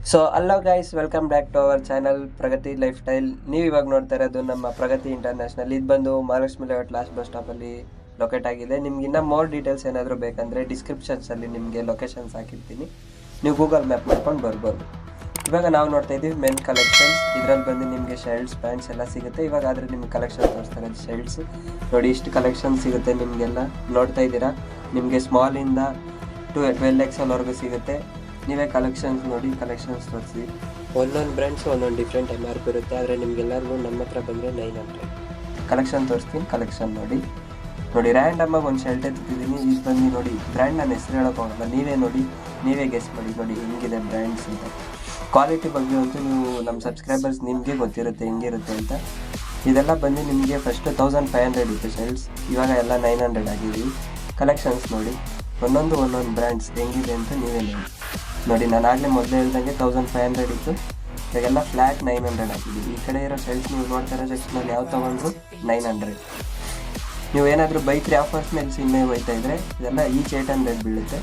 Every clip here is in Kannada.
So hello guys, welcome back to our channel Pragati lifestyle. ನೀವು ಇವಾಗ ನೋಡ್ತಾ ಇರೋದು ನಮ್ಮ ಪ್ರಗತಿ ಇಂಟರ್ನ್ಯಾಷನಲ್. ಇದು ಬಂದು ಮಹಾಲಕ್ಷ್ಮಿ ಲೇಔಟ್ ಲಾಸ್ಟ್ ಬಸ್ ಸ್ಟಾಪಲ್ಲಿ ಲೊಕೇಟ್ ಆಗಿದೆ. ನಿಮ್ಗೆ ಇನ್ನೂ ಮೋರ್ ಡೀಟೇಲ್ಸ್ ಏನಾದರೂ ಬೇಕಂದರೆ ಡಿಸ್ಕ್ರಿಪ್ಷನ್ಸಲ್ಲಿ ನಿಮಗೆ ಲೊಕೇಶನ್ಸ್ ಹಾಕಿರ್ತೀನಿ, ನೀವು ಗೂಗಲ್ ಮ್ಯಾಪ್ ಮಾಡ್ಕೊಂಡು ಬರ್ಬೋದು. ಇವಾಗ ನಾವು ನೋಡ್ತಾ ಇದ್ದೀವಿ ಮೆನ್ ಕಲೆಕ್ಷನ್ಸ್. ಇದರಲ್ಲಿ ಬಂದು ನಿಮಗೆ ಶರ್ಟ್ಸ್, ಪ್ಯಾಂಟ್ಸ್ ಎಲ್ಲ ಸಿಗುತ್ತೆ. ಇವಾಗ ಆದರೆ ನಿಮ್ಗೆ ಕಲೆಕ್ಷನ್ ತೋರಿಸ್ತಾರೆ ಶರ್ಟ್ಸ್ ನೋಡಿ. ಇಷ್ಟು ಕಲೆಕ್ಷನ್ ಸಿಗುತ್ತೆ ನಿಮಗೆಲ್ಲ ನೋಡ್ತಾ ಇದ್ದೀರಾ. ನಿಮಗೆ ಸ್ಮಾಲಿಂದ 12XL ಸಿಗುತ್ತೆ. ನೀವೇ ಕಲೆಕ್ಷನ್ಸ್ ನೋಡಿ, ಕಲೆಕ್ಷನ್ಸ್ ತೋರಿಸಿ. ಒಂದೊಂದು ಬ್ರ್ಯಾಂಡ್ಸು ಒಂದೊಂದು ಡಿಫ್ರೆಂಟ್ MRP ಇರುತ್ತೆ. ಆದರೆ ನಿಮಗೆಲ್ಲರಿಗೂ ನಮ್ಮ ಹತ್ರ ಬಂದರೆ 900 ಕಲೆಕ್ಷನ್ ತೋರಿಸ್ತೀನಿ. ಕಲೆಕ್ಷನ್ ನೋಡಿ. ರ್ಯಾಂಡಮಾಗಿ ಒಂದು ಶರ್ಟ್ ಎತ್ತಿದ್ದೀನಿ. ಇದು ಬಂದು ನೋಡಿ, ಬ್ರ್ಯಾಂಡ್ ನಾನು ಹೆಸರು ಹೇಳೋಕ್ಕಾಗಲ್ಲ, ನೀವೇ ನೋಡಿ, ನೀವೇ ಗೆಸ್ ಮಾಡಿ ನೋಡಿ ಹೆಂಗಿದೆ ಬ್ರ್ಯಾಂಡ್ಸ್ ಅಂತ. ಕ್ವಾಲಿಟಿ ಬಗ್ಗೆ ಅಂತೂ ನೀವು ನಮ್ಮ ಸಬ್ಸ್ಕ್ರೈಬರ್ಸ್ ನಿಮಗೆ ಗೊತ್ತಿರುತ್ತೆ ಹೆಂಗಿರುತ್ತೆ ಅಂತ. ಇದೆಲ್ಲ ಬಂದು ನಿಮಗೆ ಫಸ್ಟ್ 1500 ಇತ್ತು ಶರ್ಟ್ಸ್, ಇವಾಗ ಎಲ್ಲ 900 ಆಗಿದ್ದೀವಿ. ಕಲೆಕ್ಷನ್ಸ್ ನೋಡಿ, ಒಂದೊಂದು ಬ್ರ್ಯಾಂಡ್ಸ್ ಹೆಂಗಿದೆ ಅಂತ ನೀವೇ ನೋಡಿ. ನಾನು ಆಗಲೇ ಮೊದಲೇ ಹೇಳ್ದಂಗೆ 1500 ಇತ್ತು, ಇವಾಗೆಲ್ಲ ಫ್ಲ್ಯಾಟ್ 900 ಆಗಿದ್ದೀವಿ. ಈ ಕಡೆ ಇರೋ ಶರ್ಟ್ಸ್ ನೀವು ನೋಡ್ತಾ ಇರೋ ಸೆಕ್ಷನಲ್ಲಿ ಯಾವ ತೊಗೊಂಡ್ರು 900. ನೀವು ಏನಾದರೂ ಬೈ 3 ಆಫರ್ಸ್ ಮೇಲೆ ಸಿನ್ನೆ ಹೋಯ್ತಾ ಇದ್ದರೆ ಇದೆಲ್ಲ ಈಚ್ 800 ಬೀಳುತ್ತೆ.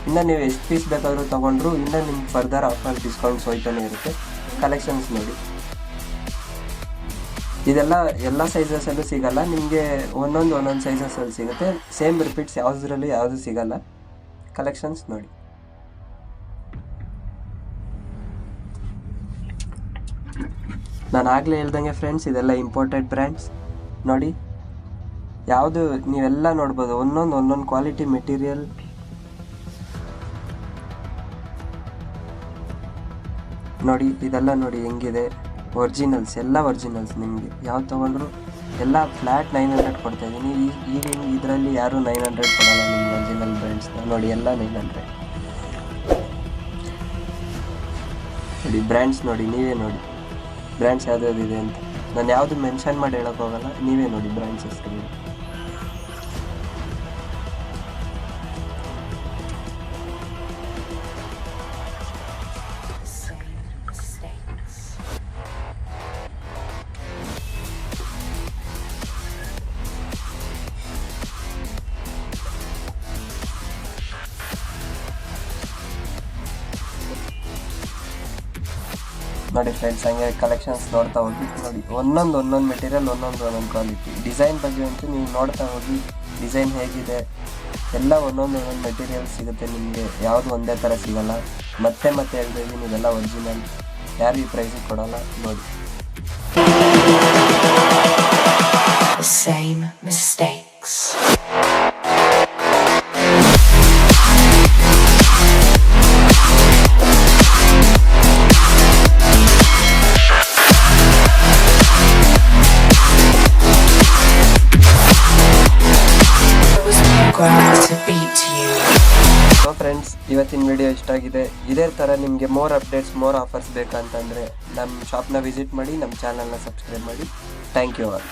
ಇನ್ನು ನೀವು ಎಷ್ಟು ಪೀಸ್ ಬೇಕಾದರೂ ತೊಗೊಂಡ್ರು ಇನ್ನೂ ನಿಮ್ಗೆ ಫರ್ದರ್ ಆಫರ್ ಡಿಸ್ಕೌಂಟ್ಸ್ ಹೋಯ್ತಾನೆ ಇರುತ್ತೆ. ಕಲೆಕ್ಷನ್ಸ್ ನೋಡಿ, ಇದೆಲ್ಲ ಎಲ್ಲ ಸೈಜಸಲ್ಲೂ ಸಿಗೋಲ್ಲ ನಿಮಗೆ, ಒಂದೊಂದು ಸೈಜಸಲ್ಲಿ ಸಿಗುತ್ತೆ. ಸೇಮ್ ರಿಪೀಟ್ಸ್ ಯಾವುದ್ರಲ್ಲೂ ಯಾವುದು ಸಿಗೋಲ್ಲ. ಕಲೆಕ್ಷನ್ಸ್ ನೋಡಿ. ನಾನು ಆಗಲೇ ಹೇಳ್ದಂಗೆ ಫ್ರೆಂಡ್ಸ್, ಇದೆಲ್ಲ ಇಂಪೋರ್ಟೆಡ್ ಬ್ರ್ಯಾಂಡ್ಸ್ ನೋಡಿ. ಯಾವುದು ನೀವೆಲ್ಲ ನೋಡ್ಬೋದು, ಒಂದೊಂದು ಕ್ವಾಲಿಟಿ ಮೆಟೀರಿಯಲ್ ನೋಡಿ. ಇದೆಲ್ಲ ನೋಡಿ ಹೆಂಗಿದೆ, ಒರಿಜಿನಲ್ಸ್, ಎಲ್ಲ ಒರಿಜಿನಲ್ಸ್. ನಿಮಗೆ ಯಾವ್ದು ತೊಗೊಂಡ್ರು ಎಲ್ಲ ಫ್ಲ್ಯಾಟ್ 900 ಕೊಡ್ತಾಯಿದ್ದೀನಿ. ಈಗಿನ ಇದರಲ್ಲಿ ಯಾರೂ 900 ಕೊಡೋಲ್ಲ ನಿಮ್ಗೆ ಒರಿಜಿನಲ್ ಬ್ರ್ಯಾಂಡ್ಸ್ನ ನೋಡಿ. ಎಲ್ಲ 900 ನೋಡಿ. ಬ್ರ್ಯಾಂಡ್ಸ್ ನೋಡಿ, ನೀವೇ ನೋಡಿ ಬ್ರ್ಯಾಂಡ್ಸ್ ಯಾವುದಿದೆ ಅಂತ. ನಾನು ಯಾವುದು ಮೆನ್ಷನ್ ಮಾಡಿ ಹೇಳೋಕ್ಕೋಗಲ್ಲ, ನೀವೇ ನೋಡಿ ಬ್ರ್ಯಾಂಡ್ಸ್ ಹೆಸರು. ನೋಡಿ ಫ್ರೆಂಡ್ಸ್, ಹಂಗೆ ಕಲೆಕ್ಷನ್ಸ್ ನೋಡ್ತಾ ಹೋಗಿ ನೋಡಿ. ಒಂದೊಂದು ಮೆಟೀರಿಯಲ್, ಒಂದೊಂದು ಕ್ವಾಲಿಟಿ. ಡಿಸೈನ್ ಬಗ್ಗೆ ಅಂತೂ ನೀವು ನೋಡ್ತಾ ಹೋಗಿ, ಡಿಸೈನ್ ಹೇಗಿದೆ ಎಲ್ಲ ಒಂದೊಂದು ಮೆಟೀರಿಯಲ್ ಸಿಗುತ್ತೆ ನಿಮಗೆ. ಯಾವುದು ಒಂದೇ ಥರ ಸಿಗೋಲ್ಲ. ಮತ್ತೆ ಹೇಳ್ತಿದ್ದೀನಿ, ಇದೆಲ್ಲ ಒರಿಜಿನಲ್, ಯಾರು ಈ ಪ್ರೈಸಿಗೆ ಕೊಡೋಲ್ಲ ನೋಡಿ. Same mistakes. ಸೊ ಫ್ರೆಂಡ್ಸ್, ಇವತ್ತಿನ ವಿಡಿಯೋ ಇಷ್ಟ ಆಗಿದೆ. ಇದೇ ಥರ ನಿಮಗೆ ಮೋರ್ ಅಪ್ಡೇಟ್ಸ್, ಮೋರ್ ಆಫರ್ಸ್ ಬೇಕಂತಂದರೆ ನಮ್ಮ ಶಾಪ್ನ ವಿಸಿಟ್ ಮಾಡಿ, ನಮ್ಮ ಚಾನಲ್ನ ಸಬ್ಸ್ಕ್ರೈಬ್ ಮಾಡಿ. Thank you all.